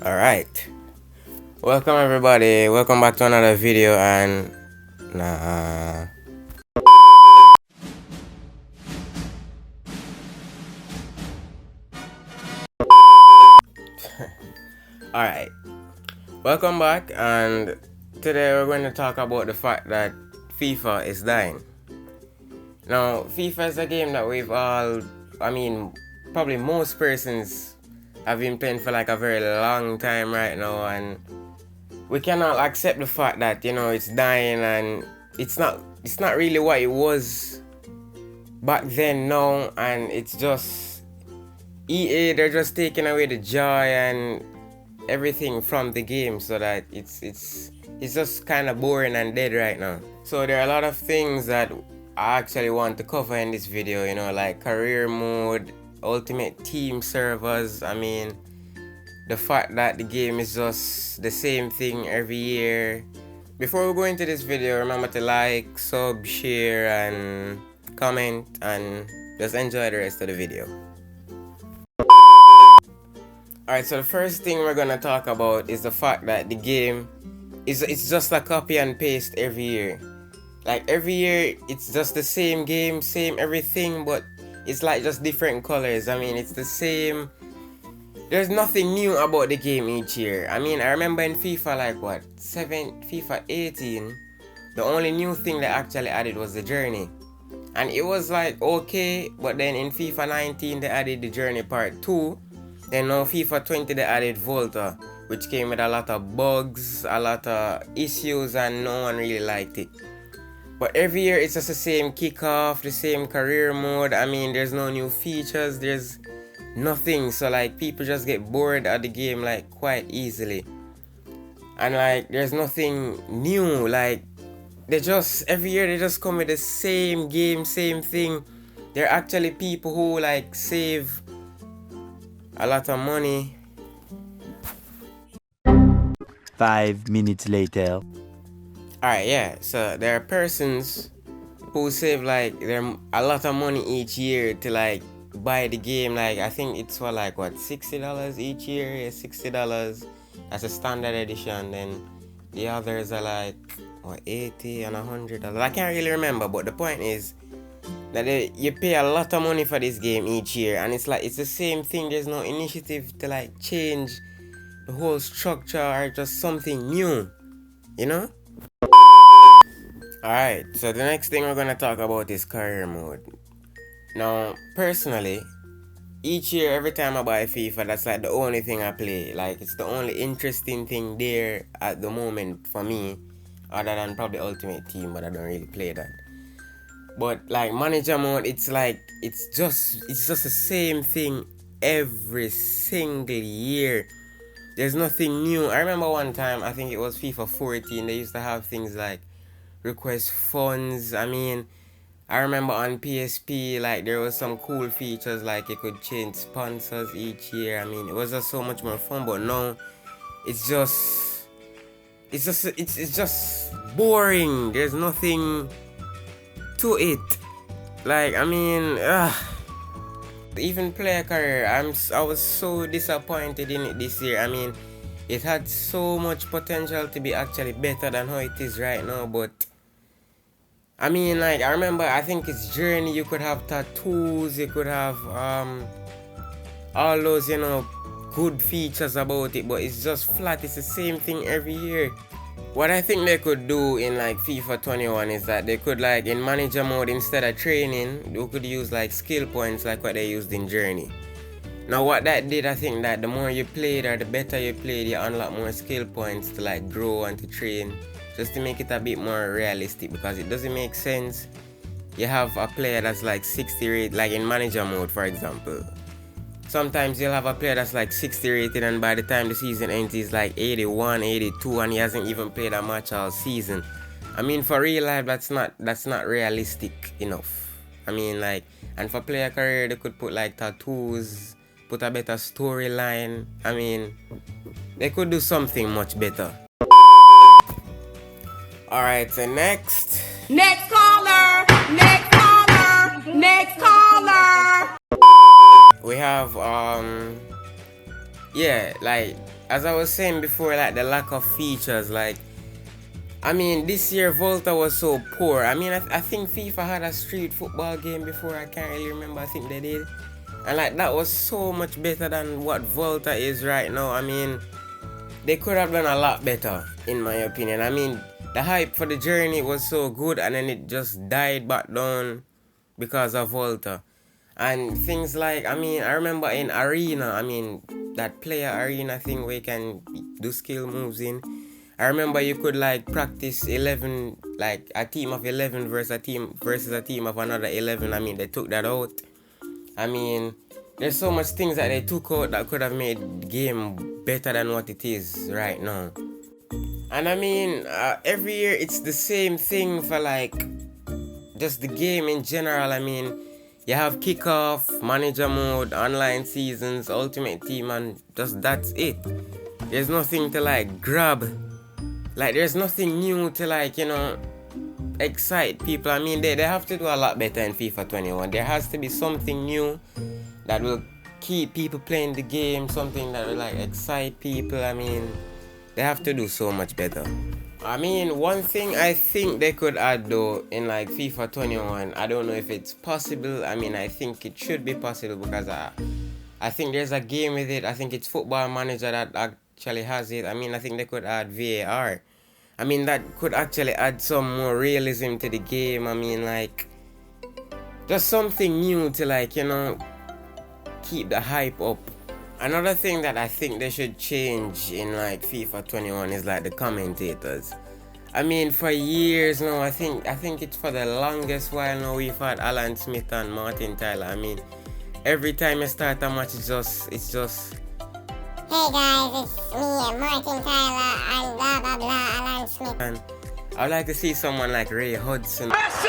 Alright, welcome everybody, welcome back to another video. And alright, welcome back, and today we're going to talk about the fact that FIFA is dying. Now, FIFA is a game that we've all, probably most persons have been playing for like a very long time right now, and we cannot accept the fact that, it's dying, and it's not really what it was back then now, and it's just EA, they're just taking away the joy and everything from the game, so that it's just kind of boring and dead right now. So there are a lot of things that I actually want to cover in this video, like career mode, ultimate team servers. The fact that the game is just the same thing every year. Before we go into this video, remember to like, sub, share, and comment, and just enjoy the rest of the video. Alright, so the first thing we're gonna talk about is the fact that the game it's just a copy and paste every year. Like every year it's just the same game, same everything, but it's like just different colors. It's the same. There's nothing new about the game each year. I remember in FIFA FIFA 18, the only new thing they actually added was the journey. And it was like okay, but then in FIFA 19 they added the journey part 2. Then now FIFA 20 they added Volta, which came with a lot of bugs, a lot of issues, and no one really liked it. But every year it's just the same kickoff, the same career mode. There's no new features, there's nothing. So like people just get bored of the game like quite easily. And like there's nothing new. Like every year they just come with the same game, same thing. There are actually people who like save a lot of money. 5 minutes later. Alright, yeah, so there are persons who save like a lot of money each year to like buy the game. Like I think it's for like $60 each year. Yeah, $60. That's a standard edition. Then the others are like $80 and $100. I can't really remember, but the point is that you pay a lot of money for this game each year, and it's the same thing. There's no initiative to like change the whole structure or just something new, Alright, so the next thing we're gonna talk about is career mode. Now, personally, each year, every time I buy FIFA, that's like the only thing I play. Like, it's the only interesting thing there at the moment for me, other than probably Ultimate Team, but I don't really play that. But like manager mode, it's just the same thing every single year. There's nothing new. I remember one time, I think it was FIFA 14, they used to have things like request funds. I remember on PSP, like there was some cool features, like you could change sponsors each year. It was just so much more fun. But now it's just boring. There's nothing to it. Like even player career, I was so disappointed in it this year. It had so much potential to be actually better than how it is right now, but I remember, I think it's journey, you could have tattoos, you could have all those good features about it, but it's just flat. It's the same thing every year. What I think they could do in like FIFA 21 is that they could, like, in manager mode, instead of training, they could use like skill points like what they used in journey. Now what that did, I think that the more you played or the better you played, you unlock more skill points to like grow and to train, just to make it a bit more realistic, because it doesn't make sense you have a player that's like 60 rated, like in manager mode for example. Sometimes you'll have a player that's like 60 rated, and by the time the season ends he's like 81, 82, and he hasn't even played a match all season. For real life, that's not realistic enough. And for player career, they could put like tattoos, put a better storyline. They could do something much better. Alright, so next caller. We have like as I was saying before, like the lack of features, like I mean, this year Volta was so poor. I mean, I think FIFA had a street football game before. I can't really remember. I think they did, and like that was so much better than what Volta is right now. I mean, they could have done a lot better, in my opinion. I mean, the hype for the journey was so good, and then it just died back down because of Volta. And things like, I mean, I remember in Arena, I mean, that player Arena thing where you can do skill moves in. I remember you could like practice 11, like a team of 11 versus a team of another 11. I mean, they took that out. I mean, there's so much things that they took out that could have made the game better than what it is right now. And I mean, every year it's the same thing for like just the game in general. I mean, you have kickoff, manager mode, online seasons, ultimate team, and just that's it. There's nothing to like grab. Like there's nothing new to like, you know, excite people. I mean, they have to do a lot better in FIFA 21. There has to be something new that will keep people playing the game, something that will like excite people. I mean, they have to do so much better. I mean, one thing I think they could add though in like FIFA 21, I don't know if it's possible. I mean, I think it should be possible because I think there's a game with it. I think it's Football Manager that actually has it. I mean, I think they could add VAR. I mean, that could actually add some more realism to the game. I mean, like, just something new to like, you know, keep the hype up. Another thing that I think they should change in like FIFA 21 is like the commentators. I mean, for years now, I think it's for the longest while now we've had Alan Smith and Martin Tyler. I mean, every time you start a match, it's just hey guys, it's me, Martin Tyler, and blah blah blah, Alan Smith. And I'd like to see someone like Ray Hudson. Messi!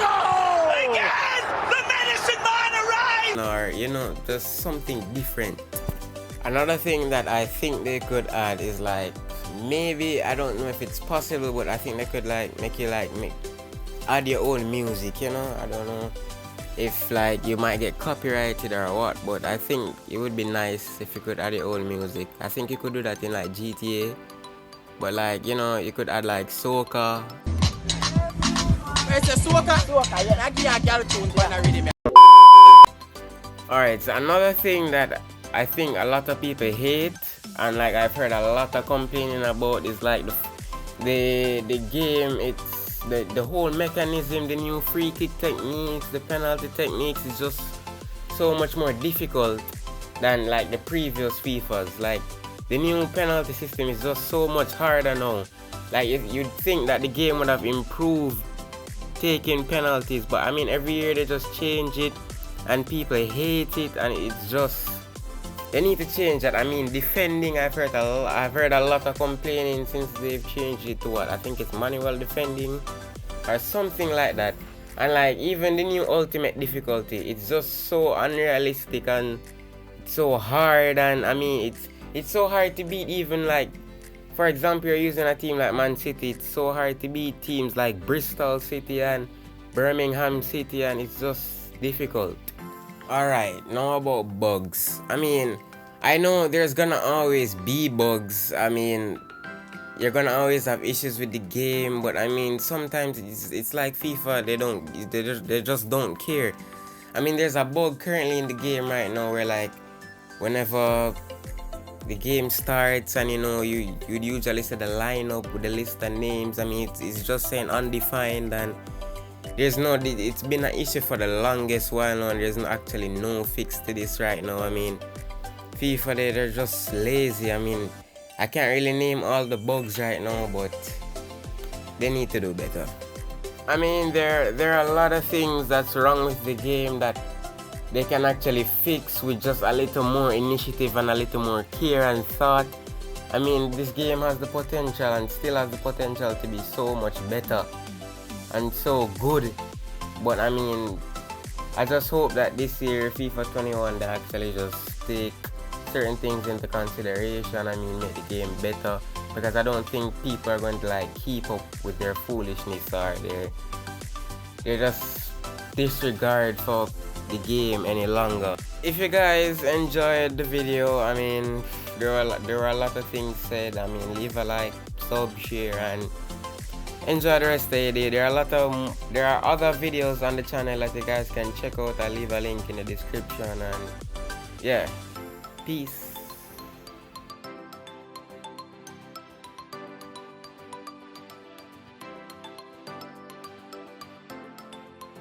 Oh, again! The medicine man arrived! Or, you know, just something different. Another thing that I think they could add is like, maybe, I don't know if it's possible, but I think they could like make you like add your own music, you know? I don't know if like you might get copyrighted or what, but I think it would be nice if you could add your own music. I think you could do that in like GTA, but like, you know, you could add like soca. It's a soca, yeah. I give a girl tune when I read it. Alright, so another thing that I think a lot of people hate, and like I've heard a lot of complaining about, is like the game. It's the whole mechanism, the new free kick techniques, the penalty techniques is just so much more difficult than like the previous FIFAs. Like the new penalty system is just so much harder now. Like you'd think that the game would have improved taking penalties, but I mean every year they just change it and people hate it, and it's just, they need to change that. I mean, defending, I've heard a lot of complaining since they've changed it to what I think it's manual defending or something like that. And like even the new ultimate difficulty, it's just so unrealistic and so hard. And I mean, it's so hard to beat. Even like, for example, you're using a team like Man City, it's so hard to beat teams like Bristol City and Birmingham City, and it's just difficult. Alright, now about bugs. I mean, I know there's gonna always be bugs. I mean, you're gonna always have issues with the game, but I mean, sometimes it's like FIFA, they just don't care. I mean, there's a bug currently in the game right now where like, whenever the game starts and you know, you'd usually see the lineup with the list of names. I mean, it's just saying undefined, and it's been an issue for the longest while now, and there's actually no fix to this right now. I mean, FIFA, they're just lazy. I mean, I can't really name all the bugs right now, but they need to do better. I mean, there are a lot of things that's wrong with the game that they can actually fix with just a little more initiative and a little more care and thought. I mean, this game has the potential and still has the potential to be so much better and so good, but I mean, I just hope that this year FIFA 21 they actually just take certain things into consideration. I mean, make the game better, because I don't think people are going to like keep up with their foolishness or their just disregard for the game any longer. if you guys enjoyed the video, I mean, there were a lot of things said. I mean, leave a like, sub, share, and enjoy the rest of the day. There are other videos on the channel that you guys can check out. I'll leave a link in the description, and yeah, peace.